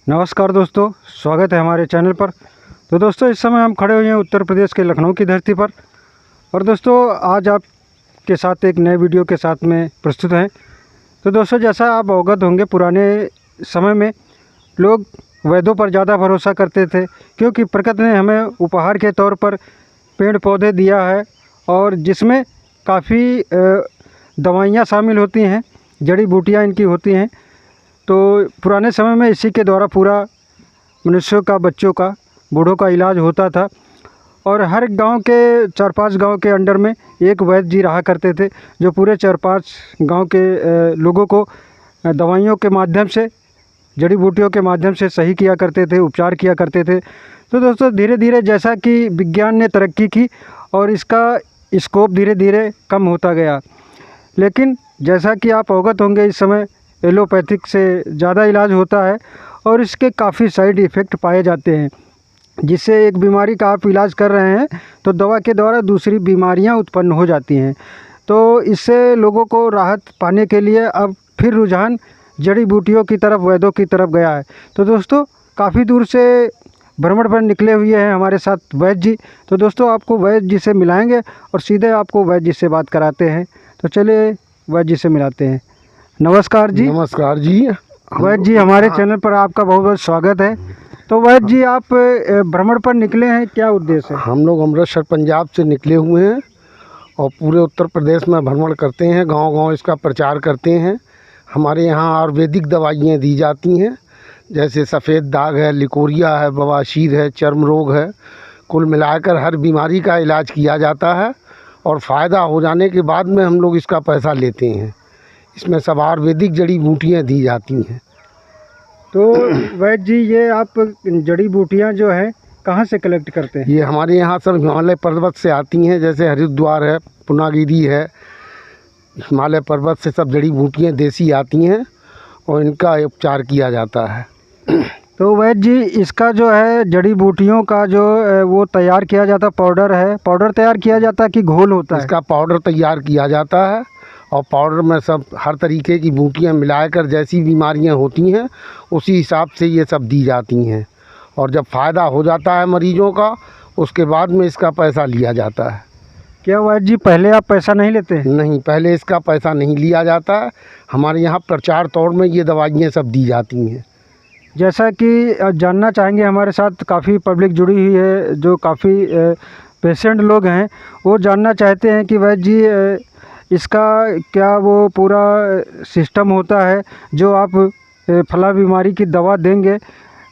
नमस्कार दोस्तों, स्वागत है हमारे चैनल पर। तो दोस्तों, इस समय हम खड़े हुए हैं उत्तर प्रदेश के लखनऊ की धरती पर। और दोस्तों, आज आपके साथ एक नए वीडियो के साथ में प्रस्तुत हैं। तो दोस्तों, जैसा आप अवगत होंगे, पुराने समय में लोग वैद्यों पर ज़्यादा भरोसा करते थे, क्योंकि प्रकृति ने हमें उपहार के तौर पर पेड़ पौधे दिया है और जिसमें काफ़ी दवाइयाँ शामिल होती हैं, जड़ी बूटियाँ इनकी होती हैं। तो पुराने समय में इसी के द्वारा पूरा मनुष्यों का, बच्चों का, बूढ़ों का इलाज होता था। और हर गांव के 4-5 गांव के अंडर में एक वैद्य जी रहा करते थे, जो पूरे 4-5 गांव के लोगों को दवाइयों के माध्यम से, जड़ी बूटियों के माध्यम से सही किया करते थे, उपचार किया करते थे। तो दोस्तों, धीरे धीरे जैसा कि विज्ञान ने तरक्की की और इसका स्कोप धीरे धीरे कम होता गया, लेकिन जैसा कि आप अवगत होंगे, इस समय एलोपैथिक से ज़्यादा इलाज होता है और इसके काफ़ी साइड इफ़ेक्ट पाए जाते हैं। जिससे एक बीमारी का आप इलाज कर रहे हैं तो दवा के द्वारा दूसरी बीमारियां उत्पन्न हो जाती हैं। तो इससे लोगों को राहत पाने के लिए अब फिर रुझान जड़ी बूटियों की तरफ, वैद्यों की तरफ गया है। तो दोस्तों, काफ़ी दूर से भ्रमण पर निकले हुए हैं हमारे साथ वैद्य जी। तो दोस्तों, आपको वैद्य जी से मिलाएंगे और सीधे आपको वैद्य जी से बात कराते हैं। तो चलिए वैद्य जी से मिलाते हैं। नमस्कार जी। नमस्कार जी। वैद्य जी, हमारे चैनल पर आपका बहुत बहुत स्वागत है। तो वैद्य जी, आप भ्रमण पर निकले हैं, क्या उद्देश्य है? हम लोग अमृतसर पंजाब से निकले हुए हैं और पूरे उत्तर प्रदेश में भ्रमण करते हैं, गांव-गांव इसका प्रचार करते हैं। हमारे यहाँ आयुर्वेदिक दवाइयाँ दी जाती हैं, जैसे सफ़ेद दाग है, लिकोरिया है, बवासीर है, चर्म रोग है। कुल मिलाकर हर बीमारी का इलाज किया जाता है और फ़ायदा हो जाने के बाद में हम लोग इसका पैसा लेते हैं। इसमें सब आयुर्वेदिक जड़ी बूटियाँ दी जाती हैं। तो वैद्य जी, ये आप जड़ी बूटियां जो हैं कहाँ से कलेक्ट करते हैं? ये हमारे यहाँ सब हिमालय पर्वत से आती हैं, जैसे हरिद्वार है, पूर्णागिरि है। हिमालय पर्वत से सब जड़ी बूटियाँ देसी आती हैं और इनका उपचार किया जाता है। तो वैद्य जी, इसका जो है जड़ी बूटियों का जो वो तैयार किया जाता, पाउडर है, पाउडर तैयार किया जाता है कि घोल होता है? इसका पाउडर तैयार किया जाता है और पाउडर में सब हर तरीके की बूटियाँ मिलाकर जैसी बीमारियाँ होती हैं उसी हिसाब से ये सब दी जाती हैं। और जब फ़ायदा हो जाता है मरीजों का, उसके बाद में इसका पैसा लिया जाता है। क्या वैद्य जी, पहले आप पैसा नहीं लेते हैं? नहीं, पहले इसका पैसा नहीं लिया जाता है। हमारे यहाँ प्रचार तौर में ये दवाइयाँ सब दी जाती हैं। जैसा कि जानना चाहेंगे, हमारे साथ काफ़ी पब्लिक जुड़ी हुई है, जो काफ़ी पेशेंट लोग हैं, वो जानना चाहते हैं कि वैद्य जी, इसका क्या वो पूरा सिस्टम होता है जो आप फला बीमारी की दवा देंगे,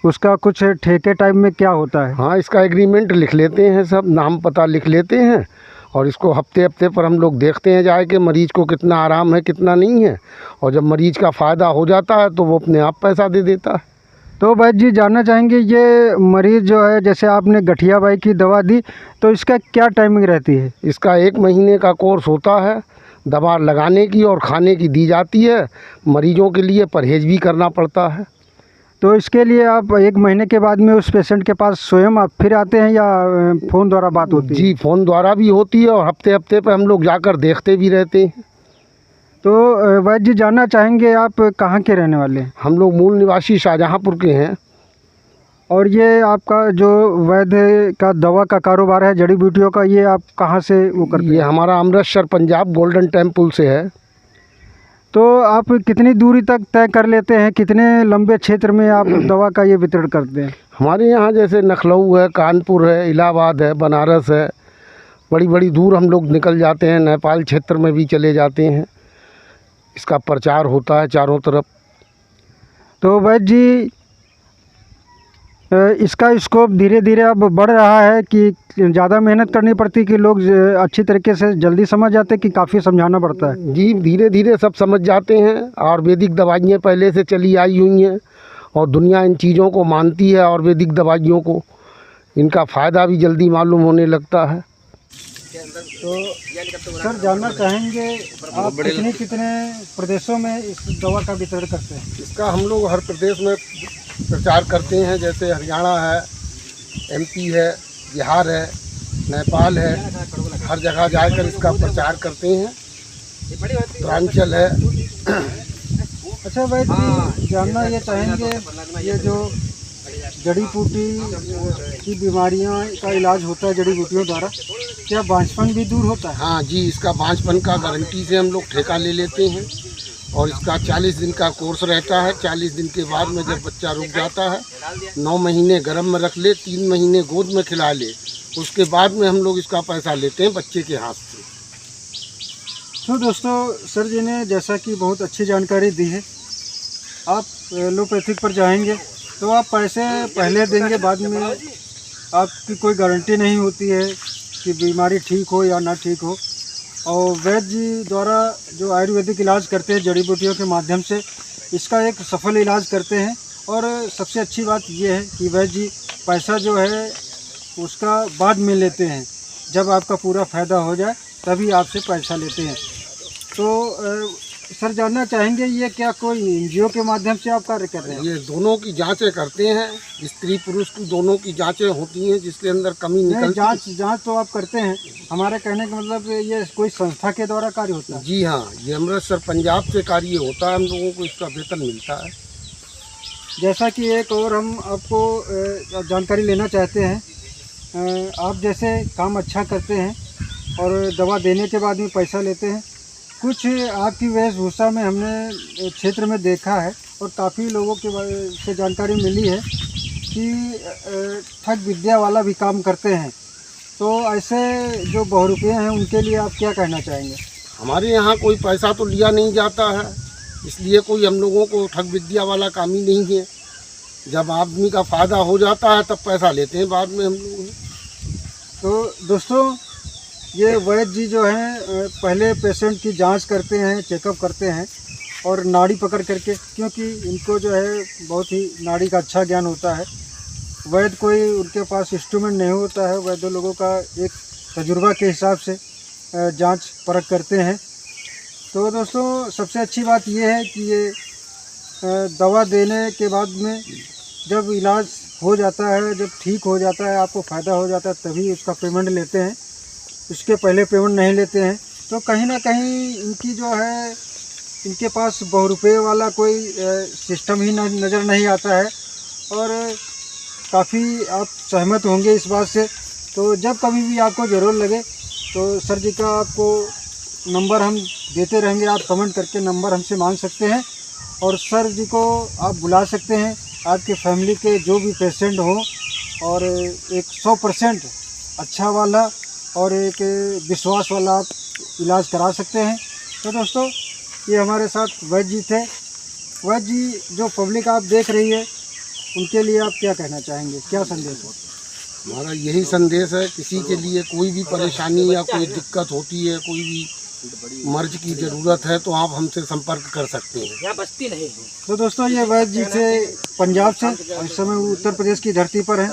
उसका कुछ ठेके टाइप में क्या होता है? हाँ, इसका एग्रीमेंट लिख लेते हैं, सब नाम पता लिख लेते हैं और इसको हफ्ते हफ्ते पर हम लोग देखते हैं जाके मरीज़ को कितना आराम है, कितना नहीं है। और जब मरीज़ का फ़ायदा हो जाता है तो वो अपने आप पैसा दे देता है। तो वैद्य जी, जानना चाहेंगे, ये मरीज़ जो है, जैसे आपने गठिया बाई की दवा दी, तो इसका क्या टाइमिंग रहती है? इसका 1 महीने का कोर्स होता है। दवा लगाने की और खाने की दी जाती है। मरीजों के लिए परहेज़ भी करना पड़ता है। तो इसके लिए आप 1 महीने के बाद में उस पेशेंट के पास स्वयं आप फिर आते हैं या फ़ोन द्वारा बात होती है? जी, फ़ोन द्वारा भी होती है और हफ्ते हफ्ते पे हम लोग जाकर देखते भी रहते हैं। तो वैद्य जी, जानना चाहेंगे, आप कहाँ के रहने वाले हैं? हम लोग मूल निवासी शाहजहाँपुर के हैं। और ये आपका जो वैद्य का दवा का कारोबार है, जड़ी बूटियों का, ये आप कहाँ से वो करते हैं? ये हमारा अमृतसर पंजाब गोल्डन टेम्पल से है। तो आप कितनी दूरी तक तय कर लेते हैं, कितने लंबे क्षेत्र में आप दवा का ये वितरण करते हैं? हमारे यहाँ जैसे लखनऊ है, कानपुर है, इलाहाबाद है, बनारस है। बड़ी बड़ी दूर हम लोग निकल जाते हैं, नेपाल क्षेत्र में भी चले जाते हैं। इसका प्रचार होता है चारों तरफ। तो वैद्य जी, इसका स्कोप धीरे धीरे अब बढ़ रहा है कि ज़्यादा मेहनत करनी पड़ती, कि लोग अच्छी तरीके से जल्दी समझ जाते कि काफ़ी समझाना पड़ता है? जी, धीरे धीरे सब समझ जाते हैं। आयुर्वेदिक दवाइयाँ पहले से चली आई हुई हैं और दुनिया इन चीज़ों को मानती है। आयुर्वेदिक दवाइयों को, इनका फ़ायदा भी जल्दी मालूम होने लगता है। तो सर, जानना चाहेंगे, आप कितने कितने प्रदेशों में इस दवा का वितरण करते हैं? इसका हम लोग हर प्रदेश में प्रचार करते हैं, जैसे हरियाणा है, MP है, बिहार है, नेपाल है। हर जगह जाकर इसका प्रचार करते हैं। उत्तरांचल है, अच्छा भाई जी, जानना ये चाहेंगे ये जो जड़ी बूटी की बीमारियां का इलाज होता है जड़ी बूटियों द्वारा, क्या बांझपन भी दूर होता है? हाँ जी, इसका बांझपन का गारंटी से हम लोग ठेका ले लेते हैं और इसका 40 दिन का कोर्स रहता है। 40 दिन के बाद में जब बच्चा रुक जाता है, 9 महीने गर्म में रख ले, 3 महीने गोद में खिला ले, उसके बाद में हम लोग इसका पैसा लेते हैं बच्चे के हाथ से। तो दोस्तों, सर जी ने जैसा कि बहुत अच्छी जानकारी दी है। आप एलोपैथिक पर जाएंगे तो आप पैसे पहले देंगे, बाद में आपकी कोई गारंटी नहीं होती है कि बीमारी ठीक हो या ना ठीक हो। और वैद्य जी द्वारा जो आयुर्वेदिक इलाज करते हैं जड़ी बूटियों के माध्यम से, इसका एक सफल इलाज करते हैं। और सबसे अच्छी बात ये है कि वैद्य जी पैसा जो है उसका बाद में लेते हैं, जब आपका पूरा फ़ायदा हो जाए तभी आपसे पैसा लेते हैं। तो सर जानना चाहेंगे ये क्या कोई एनजीओ के माध्यम से आप कार्य कर रहे हैं? ये दोनों की जांचें करते हैं, स्त्री पुरुष की दोनों की जांचें होती हैं, जिसके अंदर कमी निकलती है। जांच तो आप करते हैं, हमारे कहने का मतलब ये कोई संस्था के द्वारा कार्य होता है? जी हाँ, ये अमृतसर पंजाब से कार्य होता है, हम लोगों को इसका वेतन मिलता है। जैसा कि एक और हम आपको जानकारी लेना चाहते हैं, आप जैसे काम अच्छा करते हैं और दवा देने के बाद में पैसा लेते हैं, कुछ आपकी वेशभूषा में हमने क्षेत्र में देखा है और काफ़ी लोगों के से जानकारी मिली है कि ठग विद्या वाला भी काम करते हैं। तो ऐसे जो बहुरूपिये हैं उनके लिए आप क्या कहना चाहेंगे? हमारे यहाँ कोई पैसा तो लिया नहीं जाता है, इसलिए कोई हम लोगों को ठग विद्या वाला काम ही नहीं है। जब आदमी का फ़ायदा हो जाता है तब पैसा लेते हैं बाद में हम लोग। तो दोस्तों, ये वैद्य जी जो हैं पहले पेशेंट की जांच करते हैं, चेकअप करते हैं और नाड़ी पकड़ करके, क्योंकि इनको जो है बहुत ही नाड़ी का अच्छा ज्ञान होता है। वैद्य कोई उनके पास इंस्ट्रूमेंट नहीं होता है, वैद्य लोगों का एक तजुर्बा के हिसाब से जांच परख करते हैं। तो दोस्तों, सबसे अच्छी बात ये है कि ये दवा देने के बाद में जब इलाज हो जाता है, जब ठीक हो जाता है, आपको फ़ायदा हो जाता है, तभी उसका पेमेंट लेते हैं, इसके पहले पेमेंट नहीं लेते हैं। तो कहीं ना कहीं इनकी जो है, इनके पास बहुरूपये वाला कोई सिस्टम ही नज़र नहीं आता है। और काफ़ी आप सहमत होंगे इस बात से। तो जब कभी भी आपको ज़रूरत लगे तो सर जी का आपको नंबर हम देते रहेंगे, आप कमेंट करके नंबर हमसे मांग सकते हैं और सर जी को आप बुला सकते हैं। आपके फैमिली के जो भी पेशेंट हों और एक 100% अच्छा वाला और एक विश्वास वाला आप इलाज करा सकते हैं। तो दोस्तों, ये हमारे साथ वैद्य जी थे। वैद्य जी, जो पब्लिक आप देख रही है उनके लिए आप क्या कहना चाहेंगे, क्या संदेश है? हमारा यही संदेश है, किसी के लिए कोई भी परेशानी या कोई दिक्कत होती है, कोई भी मर्ज की ज़रूरत है तो आप हमसे संपर्क कर सकते हैं। यहाँ बस्ती नहीं है। तो दोस्तों, ये वैद्य जी थे पंजाब से और इस समय वो उत्तर प्रदेश की धरती पर हैं।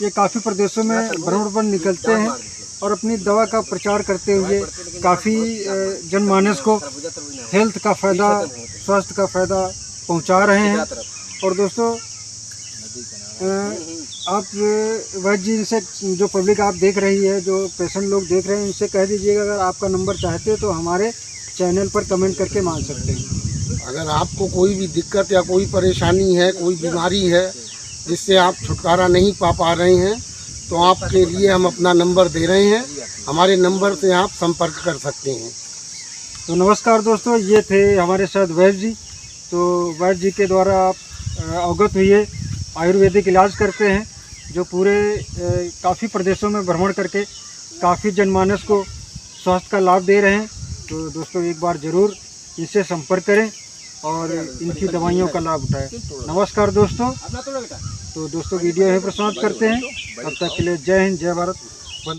ये काफ़ी प्रदेशों में भ्रमण पर निकलते हैं और अपनी दवा का प्रचार करते हुए काफ़ी जनमानस को हेल्थ का फ़ायदा, स्वास्थ्य का फ़ायदा पहुंचा रहे हैं। और दोस्तों, आप वैद्य जी से, जो पब्लिक आप देख रही है, जो पेशेंट लोग देख रहे हैं, इनसे कह दीजिएगा अगर आपका नंबर चाहते हैं तो हमारे चैनल पर कमेंट करके मांग सकते हैं। अगर आपको कोई भी दिक्कत या कोई परेशानी है, कोई बीमारी है जिससे आप छुटकारा नहीं पा रहे हैं, तो आपके लिए हम अपना नंबर दे रहे हैं, हमारे नंबर से आप संपर्क कर सकते हैं। तो नमस्कार दोस्तों, ये थे हमारे साथ वैद्य जी। तो वैद्य जी के द्वारा आप अवगत हुए, आयुर्वेदिक इलाज करते हैं, जो पूरे काफ़ी प्रदेशों में भ्रमण करके काफ़ी जनमानस को स्वास्थ्य का लाभ दे रहे हैं। तो दोस्तों, एक बार ज़रूर इनसे संपर्क करें और इनकी दवाइयों का लाभ उठाएं। नमस्कार दोस्तों। तो दोस्तों, वीडियो यहीं पर समाप्त करते हैं। तब तक के लिए जय हिंद, जय भारत।